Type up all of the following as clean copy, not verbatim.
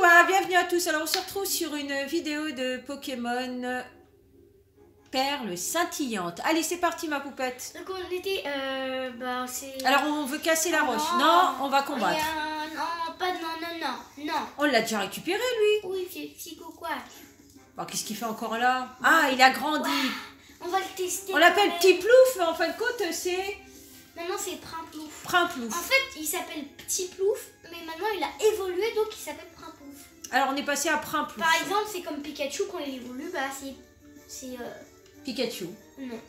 Bienvenue à tous. Alors on se retrouve sur une vidéo de Pokémon Perle scintillante. Allez, c'est parti ma poupette. Donc on était, c'est... Alors on veut casser la roche. Non, on va combattre. Non, pas non. On l'a déjà récupéré lui. Oui, c'est psycho quoi. Bon, qu'est-ce qu'il fait encore là? Ah, il a grandi. On va le tester. On l'appelle Petit Plouf, mais en fin de compte c'est... Maintenant c'est Primplouf. Primplouf. En fait, il s'appelle Petit Plouf, mais maintenant il a évolué, donc il s'appelle Primplouf. Alors on est passé à Primplouf. Par exemple, c'est comme Pikachu, quand il évolue, c'est... Pikachu. Non.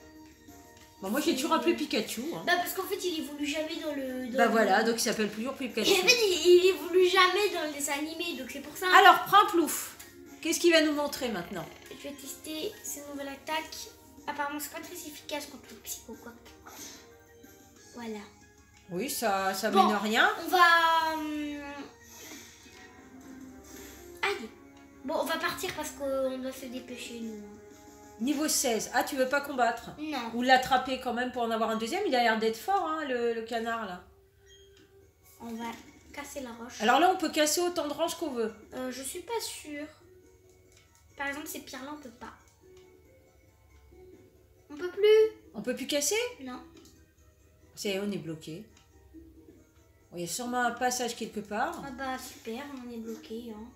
Bon, moi j'ai toujours appelé Pikachu. Hein. Bah parce qu'en fait, il évolue jamais dans le... Bah voilà, donc il s'appelle toujours Pikachu. Et en fait, il évolue jamais dans les animés, donc c'est pour ça. Alors, Primplouf, qu'est-ce qu'il va nous montrer maintenant? Je vais tester cette nouvelle attaque. Apparemment, c'est pas très efficace contre le psycho, quoi. Voilà. Oui, ça Bon, mène rien. On va... Aïe. Bon, on va partir parce qu'on doit se dépêcher, nous. Niveau 16. Ah, tu veux pas combattre? Non. Ou l'attraper quand même pour en avoir un deuxième? Il a l'air d'être fort, hein, le canard, là. On va casser la roche. Alors là, on peut casser autant de roches qu'on veut. Je suis pas sûre. Par exemple, ces pierres-là, on peut pas. On peut plus. On peut plus casser? Non. On est bloqué. Bon, il y a sûrement un passage quelque part. Ah bah, super, on est bloqué, hein.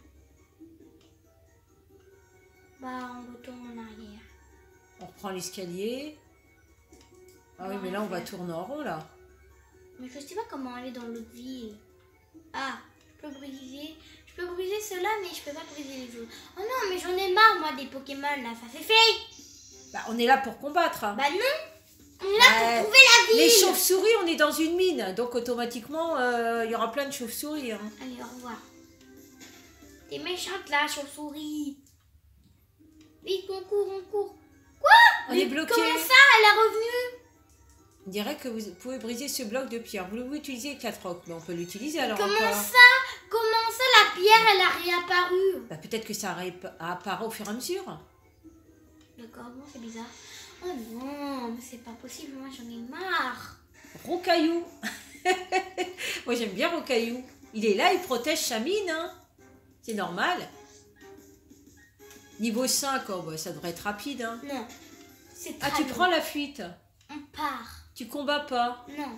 Bah, on retourne en arrière. On reprend l'escalier. Ah oui, mais là, on va tourner en rond, là. Mais je sais pas comment aller dans l'autre ville. Ah, je peux briser ceux-là, mais je peux pas briser les autres. Oh non, mais j'en ai marre, moi, des Pokémon, là. Ça fait fait. Bah, on est là pour combattre. Hein. Bah non. On est là pour trouver la ville. Les chauves-souris, on est dans une mine. Donc, automatiquement, il y aura plein de chauves-souris. Hein. Allez, au revoir. T'es méchante, là, chauve-souris. Vite, on court. Quoi? On est bloqué. Comment ça, elle est revenue? On dirait que vous pouvez briser ce bloc de pierre. Voulez-vous utiliser 4 rocs? Mais on peut l'utiliser alors Comment encore. ça, la pierre, elle a réapparu? Bah, peut-être que ça apparaît au fur et à mesure. D'accord, bon, c'est bizarre. Oh non, mais c'est pas possible, moi j'en ai marre. Rocaillou. Moi j'aime bien Rocaillou. Il est là, il protège sa mine. Hein. C'est normal. Niveau 5, oh, bah, ça devrait être rapide. Hein. Non, c'est Ah, tu prends la fuite. On part. Tu combats pas. Non.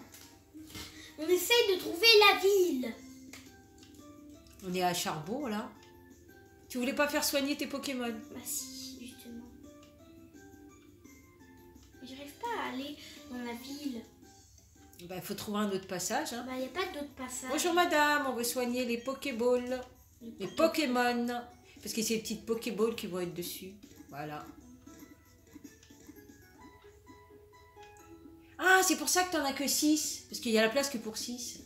On essaye de trouver la ville. On est à Charbon là. Tu voulais pas faire soigner tes Pokémon? Bah si, justement. J'arrive pas à aller dans la ville. Bah, il faut trouver un autre passage. Hein. Bah, il n'y a pas d'autre passage. Bonjour madame, on veut soigner les Pokéballs. Les Pokémon. Parce que c'est les petites Pokéballs qui vont être dessus. Voilà. Ah, c'est pour ça que t'en as que 6. Parce qu'il y a la place que pour 6.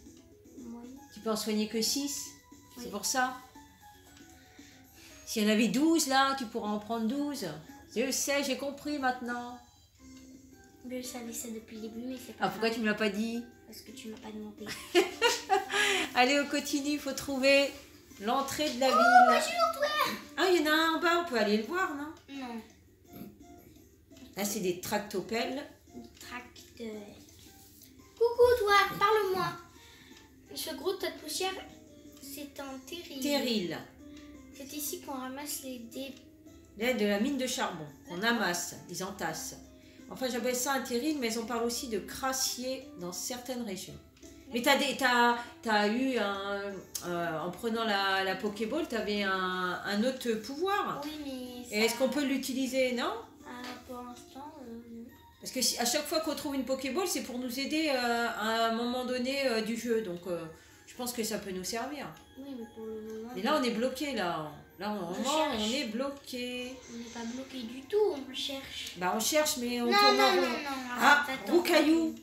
Oui. Tu peux en soigner que 6. Oui. C'est pour ça. S'il y en avait 12 là, tu pourras en prendre 12. Je sais, j'ai compris maintenant. Je savais ça depuis le début, mais c'est pas Ah, pourquoi grave. tu me l'as pas dit? Parce que tu m'as pas demandé. Allez, on continue, il faut trouver l'entrée de la ville. Bonjour, Ah, il y en a un en bas, on peut aller le voir, non? Non. Là, c'est des tractopelles. Tracteur. Coucou toi, parle-moi. Ce gros tas de poussière, c'est un terril. Terril. C'est ici qu'on ramasse les dés. Là, de la mine de charbon. On amasse, ils entassent. Enfin, j'appelle ça un terril, mais on parle aussi de crassier dans certaines régions. Mais t'as eu en prenant la Pokéball, t'avais un autre pouvoir. Oui, mais ça... Et est-ce qu'on peut l'utiliser, non? pour l'instant, non. Parce que à chaque fois qu'on trouve une Pokéball, c'est pour nous aider à un moment donné du jeu. Donc, je pense que ça peut nous servir. Oui, mais pour le moment... Mais là, on est bloqué, là. Là, on est bloqué. On n'est pas bloqué du tout, on cherche. Bah, on cherche, mais on Non, tourne en non, rond. non, Ah, attends. Roucaillou.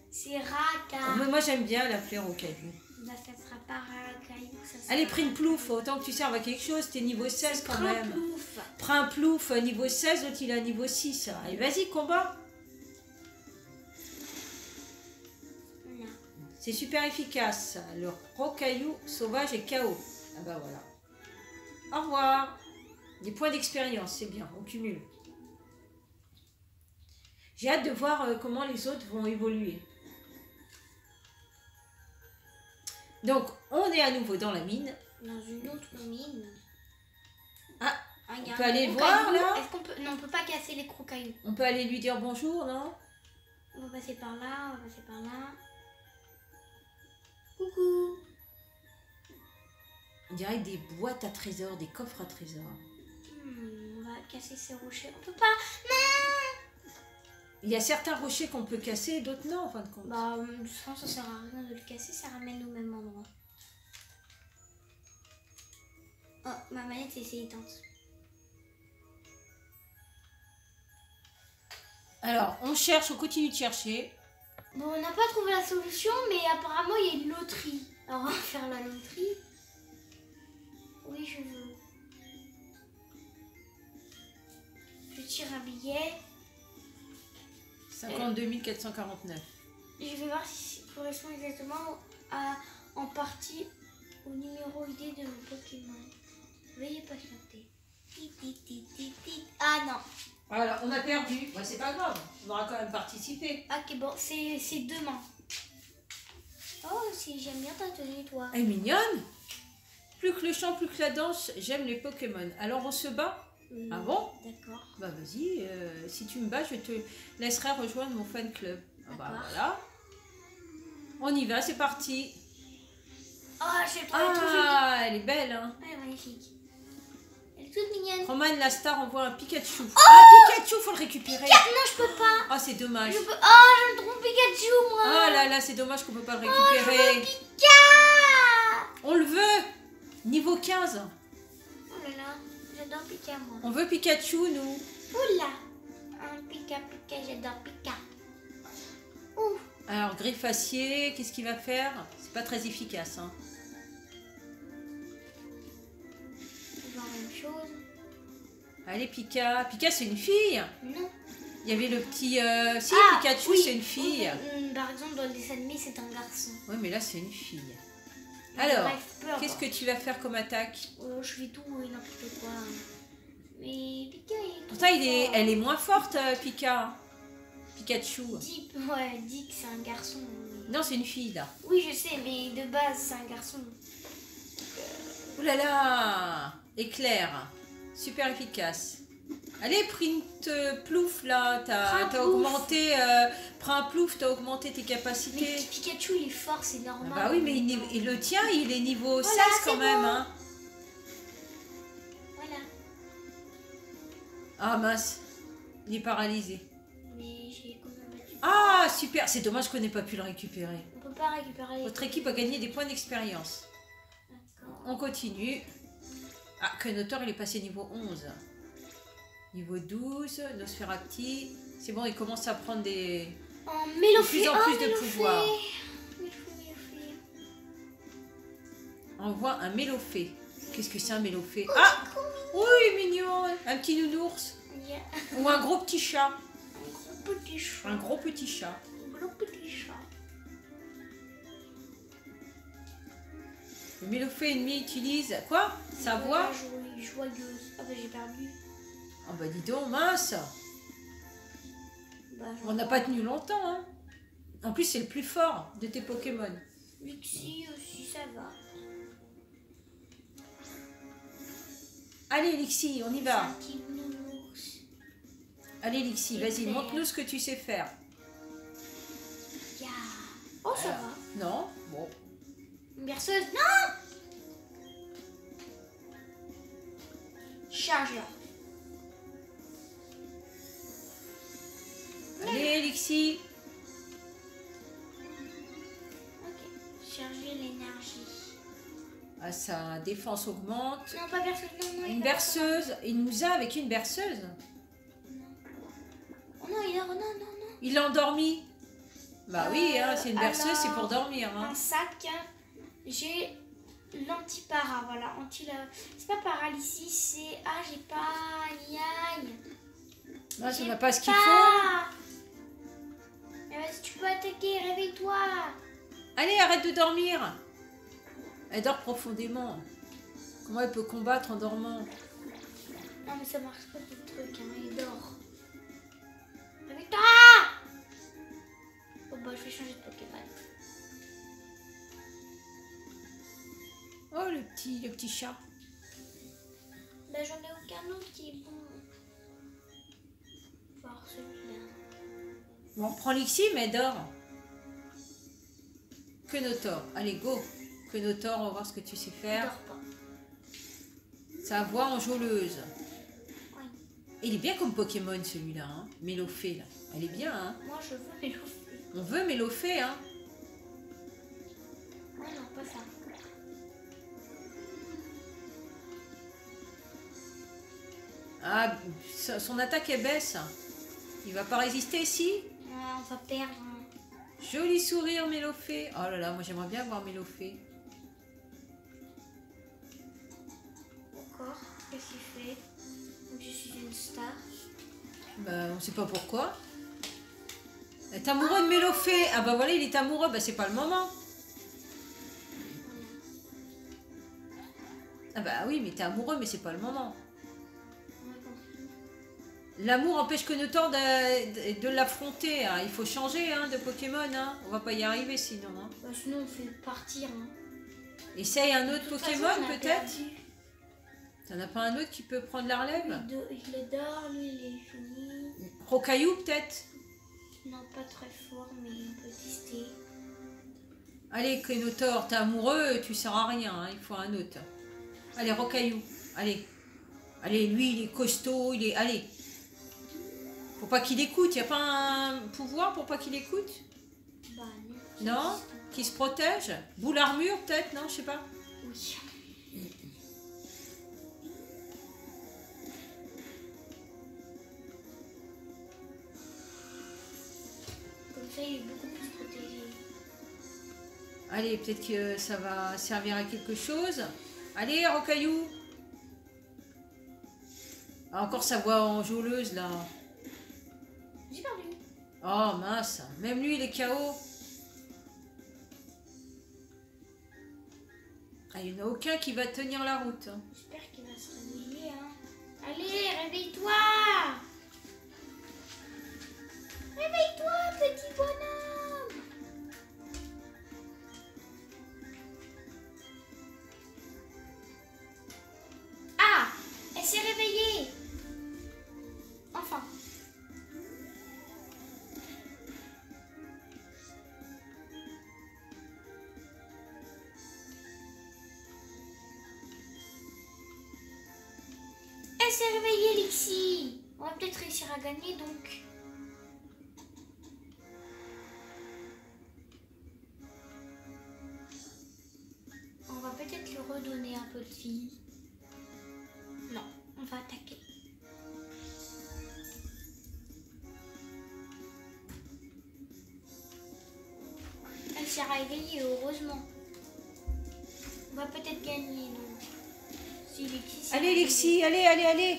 C'est Raka. Moi, j'aime bien l'appeler Roucaillou. Bah, ça sera pas Rakaillou, ça sera... Allez, Primplouf, autant que tu serves à quelque chose, t'es niveau 16 quand même. Primplouf. Primplouf, niveau 16, l'autre il est à niveau 6. Allez, vas-y, combat. Non. C'est super efficace. Le Rocaillou sauvage est KO. Ah bah voilà. Au revoir. Des points d'expérience, c'est bien, on cumule. J'ai hâte de voir comment les autres vont évoluer. Donc, on est à nouveau dans la mine. dans une autre mine. Ah, il y a on peut un aller le gros voir, caillou. là? Est-ce qu'on peut... Non, on peut pas casser les gros cailloux. On peut aller lui dire bonjour, non? On va passer par là, on va passer par là. Coucou. On dirait des boîtes à trésors, des coffres à trésors. On va casser ces rochers. On peut pas. Non. Il y a certains rochers qu'on peut casser, d'autres non, en fin de compte. Bah, de toute façon, ça sert à rien de le casser, ça ramène au même endroit. Oh, ma manette est éteinte. Alors, on cherche, on continue de chercher. Bon, on n'a pas trouvé la solution, mais apparemment, il y a une loterie. Alors, on va faire la loterie. Oui, je veux. Je tire un billet. 52 449. Je vais voir si ça correspond exactement en partie au numéro ID de mon Pokémon. Veuillez patienter. Ah non. Voilà, on a perdu. Bah, c'est pas grave, on aura quand même participé. Ok, bon, c'est demain. Oh, j'aime bien ta tenue, toi. Elle est mignonne. Plus que le chant, plus que la danse, j'aime les Pokémon. Alors on se bat? Ah bon? D'accord. Bah vas-y, si tu me bats, je te laisserai rejoindre mon fan club. Ah bah voilà. On y va, c'est parti. Oh, je trouve tout joli. Ah, elle est belle, hein. Elle est magnifique. Elle est toute mignonne. Roman Lastar envoie un Pikachu. Ah, Pikachu, faut le récupérer. Non, je peux pas. Ah, c'est dommage. Oh, j'aime trop Pikachu, moi. Ah là là, c'est dommage qu'on peut pas le Oh, je veux récupérer. Pika. On le veut. Niveau 15. Oh là là, j'adore Pika, moi. On veut Pikachu, nous. Oula. Un Pika, j'adore Pika. Ouh. Alors, griffe acier, qu'est-ce qu'il va faire? C'est pas très efficace, hein. Toujours la même chose. Allez, Pika. Pika, c'est une fille. Non. Il y avait le petit... Si, Ah, Pikachu, oui. c'est une fille. Par exemple, dans le dessin animé, c'est un garçon. Oui, mais là, c'est une fille. Alors, Bref, peu importe. qu'est-ce que tu vas faire comme attaque? Je fais tout et n'importe quoi. Mais Pika, il est Pourtant, elle est moins forte, Pika. Pikachu. Deep, ouais, Dick, c'est un garçon. Non, c'est une fille, là. Oui, je sais, mais de base, c'est un garçon. Ouh là là! Éclair. Super efficace. Allez, print plouf, là. T'as Plouf. augmenté... prends un plouf, t'as augmenté tes capacités. Mais Pikachu, il est fort, c'est Ah normal. bah oui, mais le tien, il est niveau 16 quand c'est même, bon. hein. Voilà. Ah mince, il est paralysé. Mais j'ai quand même battu. Ah super, c'est dommage qu'on n'ait pas pu le récupérer. On peut pas récupérer les... Votre équipe a gagné des points d'expérience. D'accord. On continue. Ah, Kenotor, il est passé niveau 11. Niveau 12, Nosferati. C'est bon, il commence à prendre des... En de Mélofée. plus en plus de pouvoir. Mélofée. On voit un Mélofée. Qu'est-ce que c'est un Mélofée? Ah oui, mignon. Un petit nounours. Yeah. Ou un gros petit chat. Un gros petit chat. Un gros petit chat. Un gros petit chat. Le Mélofée ennemi utilise quoi? Sa voix? Joyeuse. Ah bah j'ai perdu. Ah bah dis donc, mince. Bah, On n'a pas tenu longtemps, hein. En plus, c'est le plus fort de tes Pokémon. Lixi aussi, ça va. Allez, Lixi, on y C'est va. un petit nounours. Allez, Lixi, vas-y, Super. montre-nous ce que tu sais faire. Yeah. Oh, ça va. Non? Bon. Une berceuse. Non. Chargeur. Allez, Lixi. Ok. Charger l'énergie. Ah, sa défense augmente. Non, pas berceuse. Non, Une berceuse. Il nous a avec une berceuse. Oh non, il a... Non, non, non. Il l'a endormi. Bah oui, hein, c'est une berceuse, alors, c'est pour dormir. Hein. Un sac. J'ai l'antipara, voilà. C'est pas paralysie, c'est... Ah, j'ai pas... Aïe. Ah, ça J'ai n'a pas ce qu'il pas. faut. Mais vas-y, tu peux attaquer, réveille-toi. Allez, arrête de dormir. Elle dort profondément. Comment elle peut combattre en dormant? Non, mais ça marche pas tout le truc, hein, il dort. Réveille-toi. Bon, bah, je vais changer de Pokémon. Oh, le petit chat. Ben, j'en ai aucun autre qui est bon. Voir celui-là. Bon, on prend Lixi, mais dors. Quenotor. Allez, go. Quenotor, on va voir ce que tu sais Il faire. dort pas. Sa voix enjôleuse. Oui. Il est bien comme Pokémon celui-là, hein. Mélofée, là. Elle est bien, hein. Moi, je veux Mélofée. On veut Mélofée, hein. Ouais, non, pas ça. Ah, son attaque est baisse. Il va pas résister, si. Ah, on va perdre. Joli sourire, Mélofée. Oh là là, moi j'aimerais bien voir Mélofée. D'accord. Qu'est-ce qu'il fait? Donc, je suis une star. Bah, on sait pas pourquoi. Elle est amoureux de Mélofée. Ah bah voilà, il est amoureux. Bah c'est pas le moment. Ah bah oui, mais t'es amoureux, mais c'est pas le moment. L'amour empêche Quenotor de l'affronter. Hein. Il faut changer hein, de Pokémon. Hein. On va pas y arriver sinon. Hein. Bah, sinon, on fait partir. Hein. Essaye un autre De toute Pokémon façon, on a peut-être. perdu. T'en as pas un autre qui peut prendre la relève? Il adore, lui, il est fini. Rocaillou peut-être. Non, pas très fort, mais on peut tester. Allez Quenotor, t'es amoureux, tu sers à rien. Hein. Il faut un autre. Allez Rocaillou. Allez. Allez, lui il est costaud. Il est. Allez. Faut pas qu'il écoute. Y a pas un pouvoir pour pas qu'il écoute? Bah Non. non. Qui se protège? Boule armure peut-être? Non, je sais pas. Oui. Comme ça, il est beaucoup plus protégé. Allez, peut-être que ça va servir à quelque chose. Allez, Rocaillou. Ah, encore sa voix enjôleuse là. J'ai perdu. Oh mince, même lui il est KO. Ah, il n'y en a aucun qui va tenir la route. Hein. J'espère qu'il va se réveiller. Hein. Allez, réveille-toi. Réveille-toi, petit bonhomme. Ah, elle s'est réveillée. Enfin. Elle s'est réveillée, Lixi. On va peut-être réussir à gagner donc. On va peut-être lui redonner un peu de vie. Non, on va attaquer. Elle s'est réveillée, heureusement. On va peut-être gagner donc. Si Lixi s'est Allez réveillée. Lexi, allez, allez, allez.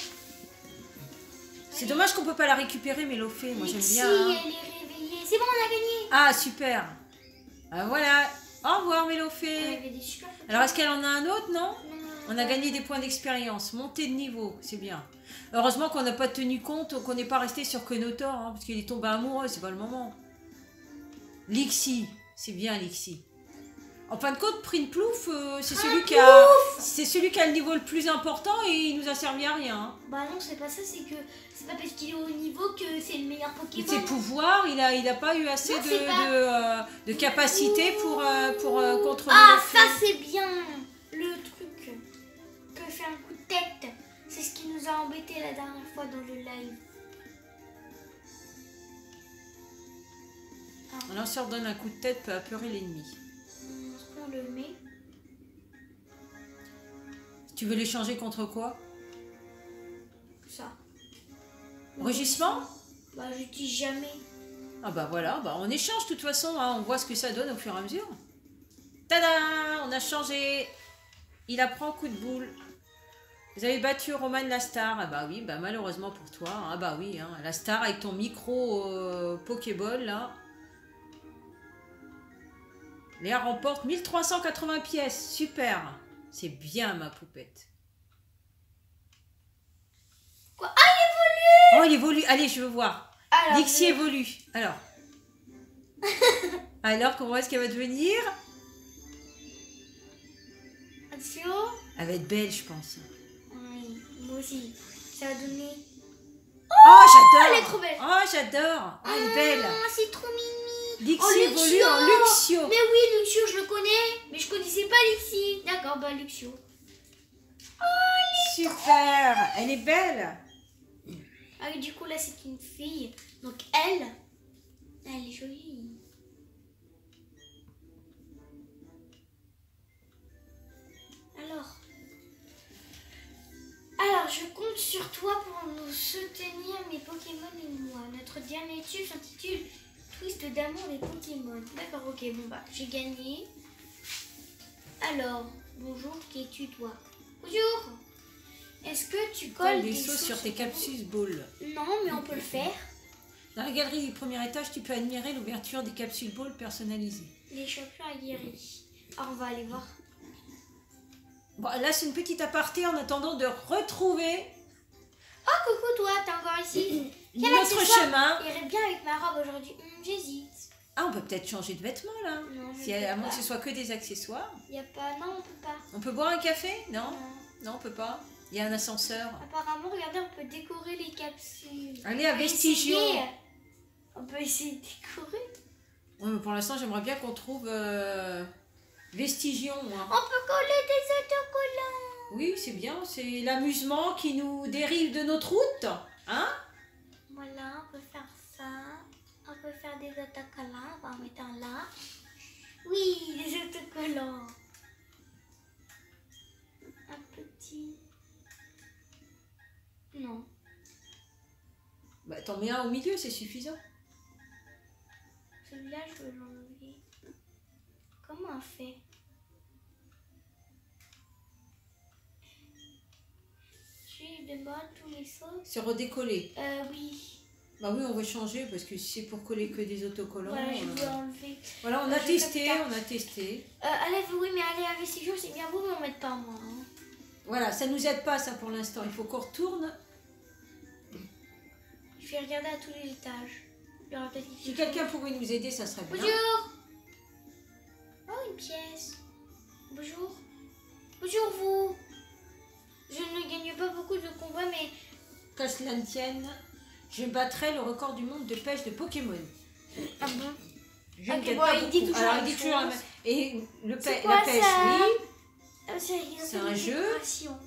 C'est dommage qu'on peut pas la récupérer Mélofée, moi j'aime Lixi, bien. Hein. elle est réveillée. C'est bon, on a gagné. Ah super. Ah, voilà. Au revoir Elle Mélofée. avait des super photos. Alors est-ce qu'elle en a un autre, non? Non, On a gagné des points d'expérience, montée de niveau, c'est bien. Heureusement qu'on n'a pas tenu compte, qu'on n'est pas resté sur Quenotor, hein, parce qu'il est tombé amoureux, c'est pas le moment. Lixi, c'est bien Lixi. En fin de compte, Prinplouf, c'est celui qui a le niveau le plus important et il nous a servi à rien. Hein. Bah non, c'est pas ça, c'est que c'est pas parce qu'il est au niveau que c'est le meilleur Et Pokémon. ses pouvoirs, il a pas eu assez Non, c'est pas- de capacité pour contrôler Ah, le feu. ça c'est bien. Le truc que fait un coup de tête, c'est ce qui nous a embêté la dernière fois dans le live. Un lanceur donne un coup de tête peut apeurer l'ennemi. On le met. Tu veux l'échanger contre quoi? Ça. Rugissement? Bah j'utilise jamais. Ah bah voilà, bah on échange de toute façon, hein, on voit ce que ça donne au fur et à mesure. Tada! On a changé. Il apprend coup de boule. Vous avez battu Roman Lastar. Ah bah oui, bah malheureusement pour toi. Ah bah oui, hein, Lastar avec ton micro Pokéball là. Léa remporte 1380 pièces. Super. C'est bien ma poupette. Quoi? Ah, il évolue! Oh, il évolue. Allez, je veux voir. Alors, Lixi évolue. Alors. Alors, comment est-ce qu'elle va devenir? Attention. Elle va être belle, je pense. Oui, moi aussi. Ça va donner... Oh, j'adore. elle est trop belle. Oh, j'adore. Ah, elle est belle. Ah, c'est trop mimi. Lixi Oh, évolue Luxio. en Luxio. Mais oui, Luxio, je le connais. Mais je connaissais pas Lixi. D'accord, bah Luxio. Super. Elle est belle. Ah oui, du coup, là, c'est une fille. Donc, elle est jolie. Alors, je compte sur toi pour nous soutenir, mes Pokémon et moi. Notre dernier tube s'intitule Twist d'amour des Pokémon. D'accord, ok, bon bah, j'ai gagné. Alors, bonjour, qui es-tu toi? Bonjour. Est-ce que tu colles Des sauces sur tes capsules ball. Non, mais on peut le faire. Dans la galerie du premier étage, tu peux admirer l'ouverture des capsules ball personnalisées. Les champions aguerris. Alors, on va aller voir. Bon, là, c'est une petite aparté en attendant de retrouver Oh, coucou toi, t'es encore ici. Quel notre accessoire chemin. irait bien avec ma robe aujourd'hui? J'hésite. Ah, on peut peut-être changer de vêtements, là. Non, Si, à moins que ce soit que des accessoires. Y a pas... Non, on peut pas. On peut boire un café? Non. Non. Non, on peut pas. Il y a un ascenseur. Apparemment, regardez, on peut décorer les capsules. Allez, à On peut Vestigio. essayer. On peut essayer de décorer. Ouais, mais pour l'instant, j'aimerais bien qu'on trouve Vestigion. Moi. On peut coller des autocollants. Oui, c'est bien. C'est l'amusement qui nous dérive de notre route. Hein? Voilà, on peut faire ça. On peut faire des autocollants. On va en mettre un là. Oui, des autocollants. Un petit... Non. Bah, t'en mets un au milieu, c'est suffisant. Celui-là, je veux l'enlever. Comment on fait? Je demande tous les sauts. C'est redécollé. Oui. Bah oui, on va changer parce que si c'est pour coller que des autocollants. Voilà, je veux enlever. Voilà, on a Je testé, fais ça. on a testé. Allez, oui, mais allez à Vestigio, c'est bien, vous m'en mettez pas moi. Hein. Voilà, ça nous aide pas ça pour l'instant. Il faut qu'on retourne. Je vais regarder à tous les étages. Il y aura peut-être Si quelqu'un pouvait nous aider, ça serait bien. Bonjour. Oh, une pièce. Bonjour. Bonjour vous. Je ne gagne pas beaucoup de combats, mais... Qu'à cela ne tienne, je battrai le record du monde de pêche de Pokémon. Ah bon? Je Ok, ne gagne bon, pas il dit beaucoup. toujours Alors, la il dit toujours la chose. même. Et C'est quoi, la pêche, ça? oui. C'est un jeu. décoration.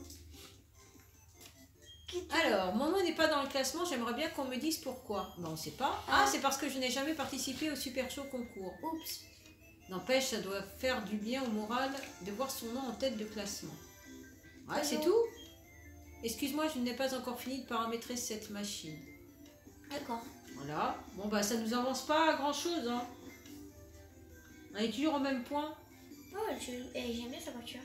Alors, mon nom n'est pas dans le classement, j'aimerais bien qu'on me dise pourquoi. Bon, on ne sait pas. Ah, c'est parce que je n'ai jamais participé au Super Show concours. Oups. N'empêche, ça doit faire du bien au moral de voir son nom en tête de classement. Ouais, c'est Bonjour. tout. Excuse-moi, je n'ai pas encore fini de paramétrer cette machine. D'accord. Voilà. Bon, bah, ça nous avance pas à grand-chose, hein. On est toujours au même point. Oh, j'aime bien sa voiture.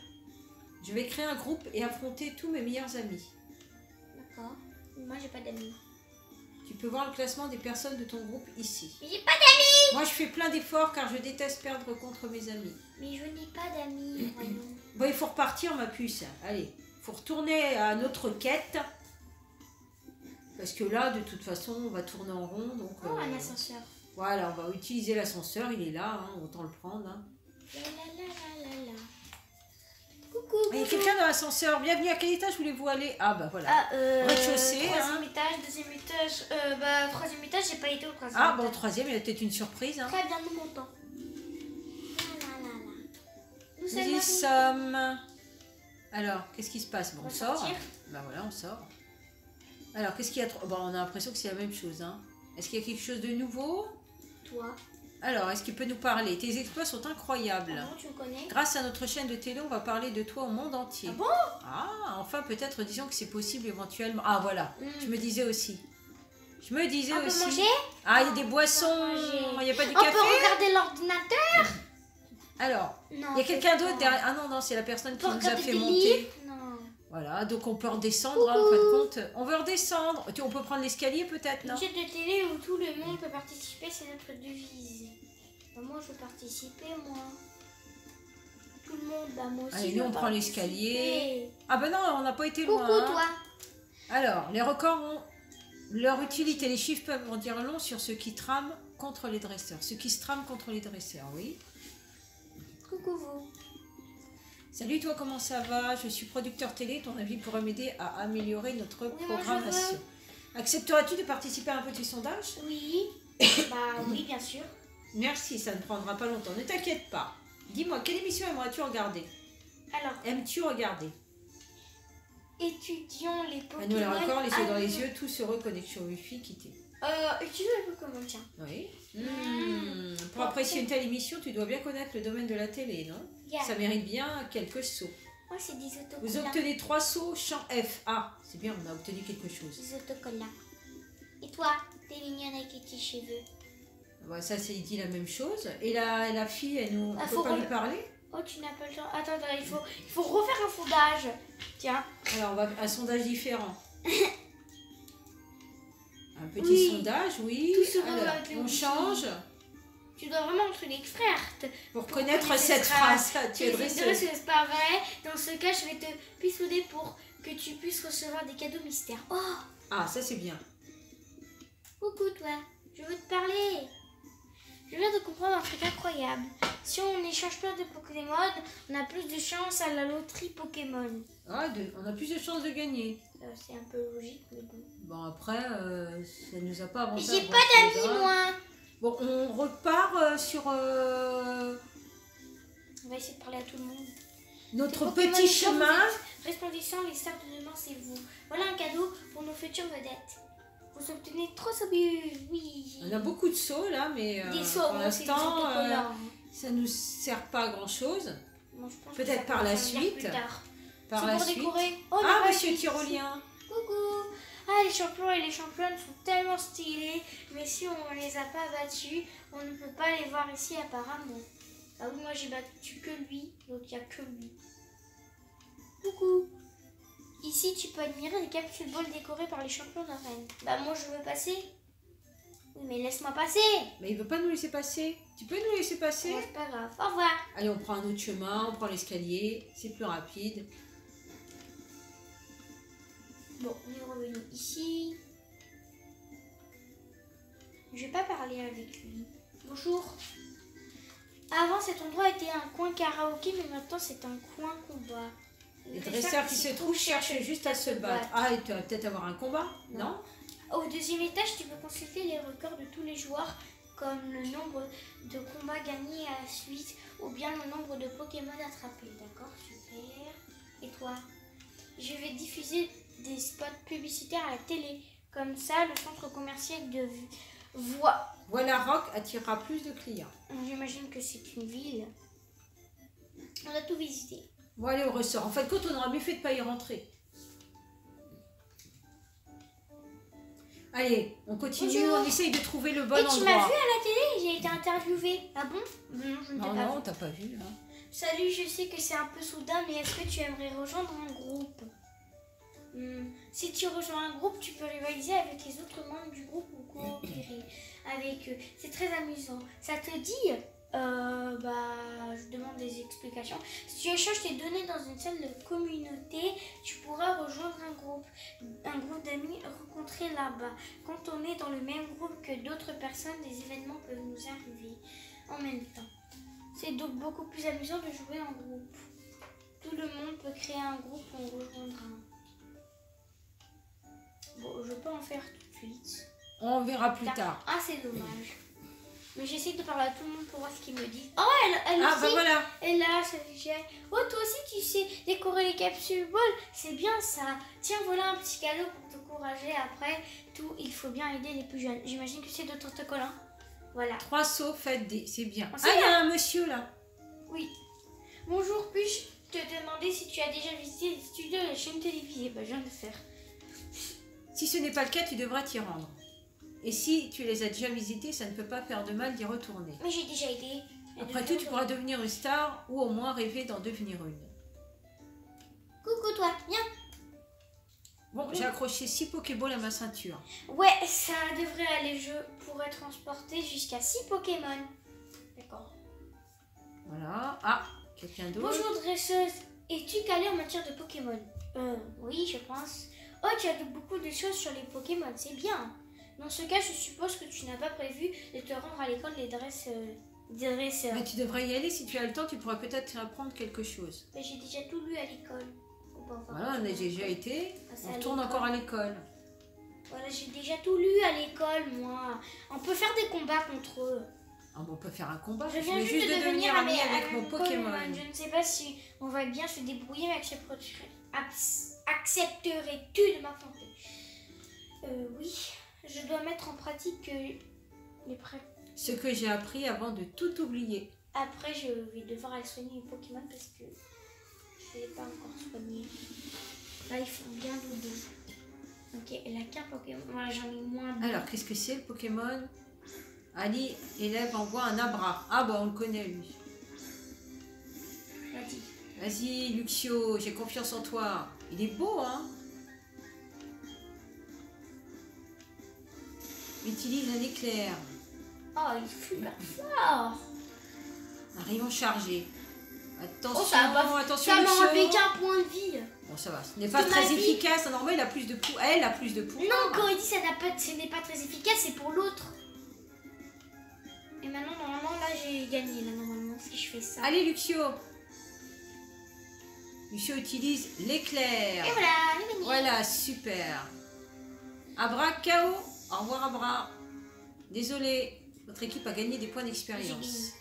Je vais créer un groupe et affronter tous mes meilleurs amis. D'accord. Moi, j'ai pas d'amis. Tu peux voir le classement des personnes de ton groupe ici. Mais j'ai pas d'amis. Moi, je fais plein d'efforts car je déteste perdre contre mes amis. Mais je n'ai pas d'amis, voyons. Bon, il faut repartir, ma puce. Allez, il faut retourner à notre quête. Parce que là, de toute façon, on va tourner en rond. Donc, Oh, un ascenseur. voilà, on va utiliser l'ascenseur. Il est là, hein, autant le prendre. Hein. La la la la la la. Coucou, Il y a bonjour. quelqu'un dans l'ascenseur. Bienvenue, à quel étage voulez-vous aller? Ah, bah voilà. Rez-de-chaussée, Troisième hein. étage, deuxième étage. Bah, troisième étage, j'ai pas été au troisième. Ah, bon, au étage. troisième, il y a peut-être une surprise. Hein. Très bien, nous montons. La la la la. Nous Nous sommes y arrivés. sommes. Alors, qu'est-ce qui se passe? Bon, On on va sort. sortir. Bah voilà, on sort. Alors, qu'est-ce qu'il y a? Bon, on a l'impression que c'est la même chose. Hein. Est-ce qu'il y a quelque chose de nouveau? Toi. Alors, est-ce qu'il peut nous parler? Tes exploits sont incroyables. Ah bon, tu me connais? Grâce à notre chaîne de télé, on va parler de toi au monde entier. Ah bon? Ah, enfin, peut-être disons que c'est possible éventuellement. Ah, voilà. Mm. Je me disais aussi. Je me disais On peut aussi. manger? Ah, il y a des On boissons. peut manger. Il n'y a pas du On peut café. regarder l'ordinateur? Alors, Non. il y a quelqu'un c'est d'autre pas. derrière. Ah non, non, c'est la personne On qui peut nous a regarder fait des monter. livres? Non. Voilà, donc on peut redescendre, hein, en fin de compte. On veut redescendre. On peut prendre l'escalier peut-être, non? Une chaîne de télé où tout le monde peut participer, c'est notre devise. Bah, moi, je veux participer, moi. Tout le monde, bah moi aussi. Allez, je nous, veux on prend participer. l'escalier. Ah ben non, on n'a pas été Coucou, loin. hein. toi. Alors, les records ont leur utilité. Les chiffres peuvent en dire long sur ceux qui trament contre les dresseurs. Ceux qui se trament contre les dresseurs, oui. Coucou, vous. Salut toi, comment ça va? Je suis producteur télé, ton avis pourrait m'aider à améliorer notre programmation. Accepteras-tu de participer à un petit sondage? Oui. Bah oui, bien sûr. Merci, ça ne prendra pas longtemps, ne t'inquiète pas. Dis-moi, quelle émission aimerais-tu regarder? Alors, aimes-tu regarder? Étudions les Pokémon. Nous encore, les yeux dans les yeux, tous heureux, connexion Wi-Fi, quitter. Étudions les Pokémon, tiens. Oui. Pour apprécier une telle émission, tu dois bien connaître le domaine de la télé, non? Ça mérite bien quelques sauts. Moi, c'est des autocollants. Vous obtenez 3 sauts, champ F. Ah, c'est bien, on a obtenu quelque chose. Des autocollants. Et toi, t'es mignonne avec tes petits cheveux. Ouais, ça, c'est dit la même chose. Et la fille, elle nous, on peut pas lui parler? Oh, tu n'as pas le temps. Attends, il faut refaire un sondage. Tiens. Alors, on va un sondage différent. Un petit sondage, oui. Alors, on change. Tu dois vraiment être une experte. Pour connaître cette phrase. Tu es dresseuse. C'est pas vrai. Dans ce cas, je vais te pissouder pour que tu puisses recevoir des cadeaux mystères. Oh! Ah, ça c'est bien. Coucou toi, je veux te parler. Je viens de comprendre un truc incroyable. Si on échange plein de Pokémon, on a plus de chance à la loterie Pokémon. Ah, on a plus de chances de gagner. C'est un peu logique, mais bon. Bon, après, ça nous a pas avancé. J'ai pas d'amis, moi. Bon, on repart sur... On va essayer de parler à tout le monde. Notre petit chemin. Resplendissant, les stars de demain, c'est vous. Voilà un cadeau pour nos futures vedettes. Vous obtenez 3 sauts, oui. On a beaucoup de sauts là, mais des sauts, pour l'instant, ça nous sert pas à grand chose. Peut-être par la suite. Par la suite. Oh, ah, monsieur Tyrolien. Coucou. Ah, les champions et les championnes sont tellement stylés, mais si on les a pas battus, on ne peut pas les voir ici apparemment. Ah oui, moi j'ai battu que lui, donc il n'y a que lui. Coucou. Ici, tu peux admirer les capsules ball décorées par les champions d'arène. Bah moi je veux passer. Oui, mais laisse-moi passer. Mais il veut pas nous laisser passer. Tu peux nous laisser passer? C'est pas grave. Au revoir. Allez, on prend un autre chemin, on prend l'escalier, c'est plus rapide. Bon, on est revenu ici. Je vais pas parler avec lui. Bonjour. Avant, cet endroit était un coin karaoké, mais maintenant c'est un coin combat. Les dresseurs qui se trouvent cherchent juste à se battre. Ah, et tu vas peut-être avoir un combat, non? Au deuxième étage, tu peux consulter les records de tous les joueurs, comme le nombre de combats gagnés à la suite, ou bien le nombre de Pokémon attrapés. D'accord, super. Et toi? Je vais diffuser des spots publicitaires à la télé. Comme ça, le centre commercial de Voilà Rock attirera plus de clients. J'imagine que c'est une ville. On a tout visité. Bon, allez, on ressort. En fait, quand on aura mieux fait de ne pas y rentrer. Allez, on continue, bonjour. On essaye de trouver le bon endroit. Et tu m'as vu à la télé? J'ai été interviewée. Ah bon? Non, je ne t'ai pas vu. Non, t'as pas vu. Hein. Salut, je sais que c'est un peu soudain, mais est-ce que tu aimerais rejoindre un groupe? Si tu rejoins un groupe, tu peux rivaliser avec les autres membres du groupe ou coopérer avec eux. C'est très amusant. Ça te dit? Je demande des explications. Si tu échanges tes données dans une salle de communauté, tu pourras rejoindre un groupe d'amis rencontrés là-bas. Quand on est dans le même groupe que d'autres personnes, des événements peuvent nous arriver en même temps. C'est donc beaucoup plus amusant de jouer en groupe. Tout le monde peut créer un groupe ou en rejoindre un. Bon, je peux en faire tout de suite. On verra plus tard. Ah, c'est dommage. Mais j'essaie de parler à tout le monde pour voir ce qu'ils me disent. Oh, elle ah, aussi. Bah voilà. Et là, ça fait. Oh, toi aussi, tu sais décorer les capsules ball. C'est bien ça. Tiens, voilà un petit cadeau pour t'encourager. Après tout, il faut bien aider les plus jeunes. J'imagine que c'est de autocollants. Voilà. 3 sauts, faites des. C'est bien. Ah, il y a un monsieur là. Oui. Bonjour, puis-je te demander si tu as déjà visité les studios de la chaîne télévisée? Bah, je viens de le faire. Si ce n'est pas le cas, tu devras t'y rendre. Et si tu les as déjà visités, ça ne peut pas faire de mal d'y retourner. Mais j'ai déjà été. Après tout, tu pourras devenir une star ou au moins rêver d'en devenir une. Coucou toi, viens. Bon, j'ai accroché 6 Pokéballs à ma ceinture. Ouais, ça devrait aller. Je pourrais transporter jusqu'à 6 Pokémon. D'accord. Voilà. Ah, quelqu'un d'autre. Bonjour dresseuse. Es-tu calée en matière de Pokémon? Oui, je pense. Oh, tu as beaucoup de choses sur les Pokémon, c'est bien. Dans ce cas, je suppose que tu n'as pas prévu de te rendre à l'école des dresseurs. Mais tu devrais y aller si tu as le temps, tu pourras peut-être apprendre quelque chose. Mais j'ai déjà tout lu à l'école. Voilà, on a déjà été, on retourne encore à l'école. Voilà, j'ai déjà tout lu à l'école, moi. On peut faire des combats contre eux. Ah bon, on peut faire un combat. Je viens juste de devenir ami ami avec mon Pokémon. Je ne sais pas si on va bien se débrouiller, mais accepterais-tu de m'affronter? Oui, je dois mettre en pratique les prêts. Ce que j'ai appris avant de tout oublier. Après, je vais devoir aller soigner les Pokémon parce que je ne l'ai pas encore soigné. Là, ils font bien dodo. Ok, elle a qu'un Pokémon. Voilà, j'en ai moins. Alors, qu'est-ce que c'est le Pokémon? Ali, élève, envoie un Abra. Ah bah, on le connaît, lui. Vas-y. Vas-y, Luxio, j'ai confiance en toi. Il est beau, hein? Utilise un éclair. Oh, il est super fort. Un rayon chargé. Attention, Oh, attention, ça m'a Luxio. enlevé qu'un point de vie. Bon, ça va. Ce n'est pas très efficace. Normalement, il a plus de pouvoir. Elle a plus de pouvoir. Non, quand il dit ce n'est pas très efficace, c'est pour l'autre. Et maintenant, normalement, là, j'ai gagné. Là, normalement, si je fais ça. Allez, Luxio. Luxio utilise l'éclair. Et voilà, j'ai gagné. Voilà, super. Abra, KO. Au revoir, Abra. Désolé, votre équipe a gagné des points d'expérience.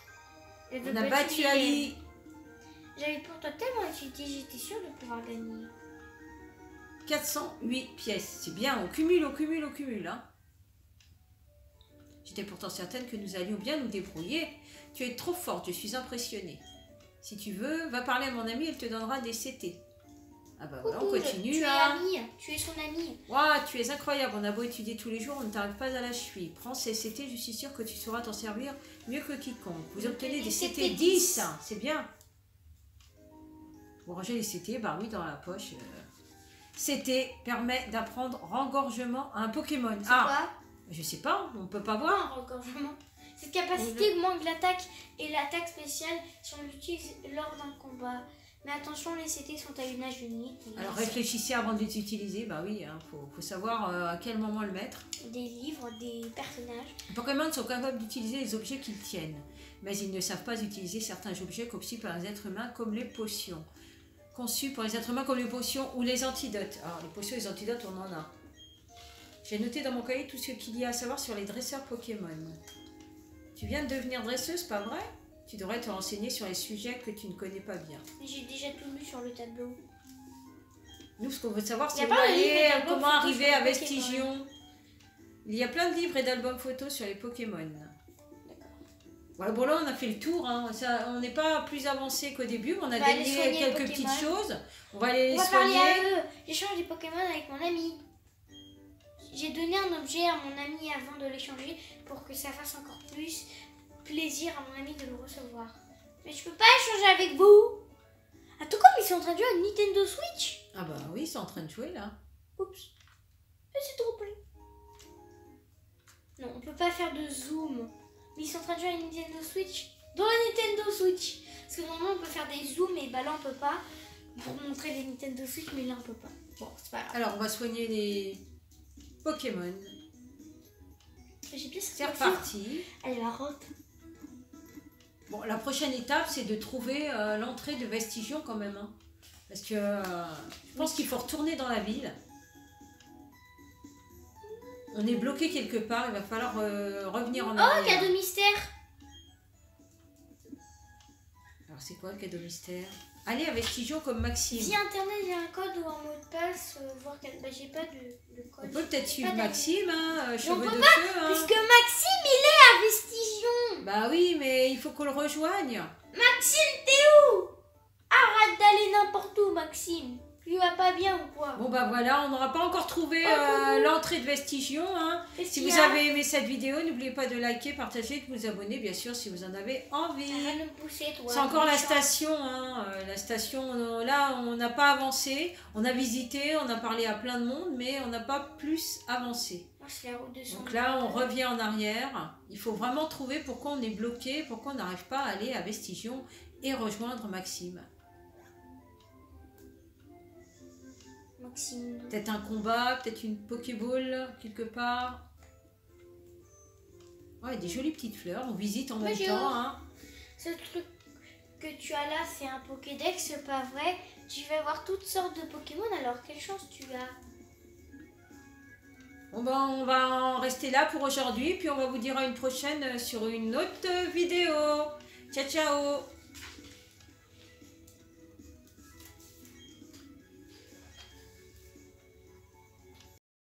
On a battu Ali. J'avais pourtant tellement étudié, j'étais sûre de pouvoir gagner. 408 pièces. C'est bien, on cumule, on cumule, on cumule. Hein. J'étais pourtant certaine que nous allions bien nous débrouiller. Tu es trop forte, je suis impressionnée. Si tu veux, va parler à mon amie, elle te donnera des CT. Ah bah voilà, on continue. Tu es amie, tu es son amie. Waouh, tu es incroyable, on a beau étudier tous les jours, on ne t'arrive pas à la cheville. Prends ces CT, je suis sûre que tu sauras t'en servir mieux que quiconque. Vous obtenez des CT 10, c'est bien. Vous rangez les CT, bah oui, dans la poche. CT permet d'apprendre rengorgement à un Pokémon. C'est quoi? Je sais pas, on peut pas voir. Rengorgement. Cette capacité augmente l'attaque et l'attaque spéciale si on l'utilise lors d'un combat. Mais attention, les CT sont à une âge unique. Alors réfléchissez avant de les utiliser, bah oui, hein, faut savoir à quel moment le mettre. Des livres, des personnages. Les Pokémon sont capables d'utiliser les objets qu'ils tiennent, mais ils ne savent pas utiliser certains objets conçus par les êtres humains comme les potions. Conçus par les êtres humains comme les potions ou les antidotes. Alors les potions et les antidotes, on en a. J'ai noté dans mon cahier tout ce qu'il y a à savoir sur les dresseurs Pokémon. Tu viens de devenir dresseuse, pas vrai? Tu devrais te renseigner sur les sujets que tu ne connais pas bien. J'ai déjà tout lu sur le tableau. Nous, ce qu'on veut savoir, c'est comment arriver à Vestigion. Il y a plein de livres et d'albums photos sur les Pokémon. Voilà, bon là, on a fait le tour. Hein. Ça, on n'est pas plus avancé qu'au début. On a gagné quelques petites choses. On va aller les soigner. On va parler à eux. J'échange des Pokémon avec mon ami. J'ai donné un objet à mon ami avant de l'échanger pour que ça fasse encore plus plaisir à mon ami de le recevoir. Mais je peux pas échanger avec vous. Ah, tout comme ils sont en train de jouer à Nintendo Switch. Ah bah oui, ils sont en train de jouer là. Oups. C'est trop poli. Non, on peut pas faire de zoom. Mais ils sont en train de jouer à Nintendo Switch. Dans la Nintendo Switch. Parce que normalement on peut faire des zooms et bah là on peut pas. Pour montrer les Nintendo Switch, mais là on peut pas. Bon, c'est pas grave. Alors on va soigner les Pokémon. C'est reparti. Elle va rote. Bon, la prochaine étape, c'est de trouver l'entrée de Vestigion quand même. Hein. Parce que je pense qu'il faut retourner dans la ville. On est bloqué quelque part, il va falloir revenir en arrière. Oh, cadeau mystère! Alors c'est quoi le cadeau mystère? Allez à Vestigion comme Maxime. Si internet, il y a un code ou un mot de passe, voir quel... Bah, j'ai pas de code. On peut peut-être suivre Maxime, hein, cheveux on peut de pas, feu. Hein. Puisque Maxime, il est à Vestigion. Bah oui, mais il faut qu'on le rejoigne. Maxime, t'es où? Arrête d'aller n'importe où, Maxime. Tu vas pas bien ou quoi? Bon bah voilà, on n'aura pas encore trouvé l'entrée de Vestigion. Hein. Si vous avez aimé cette vidéo, n'oubliez pas de liker, partager, de vous abonner, bien sûr, si vous en avez envie. C'est encore la station. Hein. La station, là, on n'a pas avancé. On a visité, on a parlé à plein de monde, mais on n'a pas plus avancé. Donc là, on revient en arrière. Il faut vraiment trouver pourquoi on est bloqué, pourquoi on n'arrive pas à aller à Vestigion et rejoindre Maxime. Peut-être un combat, peut-être une Pokéball quelque part. Ouais, des jolies petites fleurs. On visite en Mais même temps. Hein. Ce truc que tu as là, c'est un Pokédex, c'est pas vrai. Tu vas voir toutes sortes de Pokémon, alors quelle chance tu as. Bon ben, on va en rester là pour aujourd'hui. Puis on va vous dire à une prochaine sur une autre vidéo. Ciao, ciao.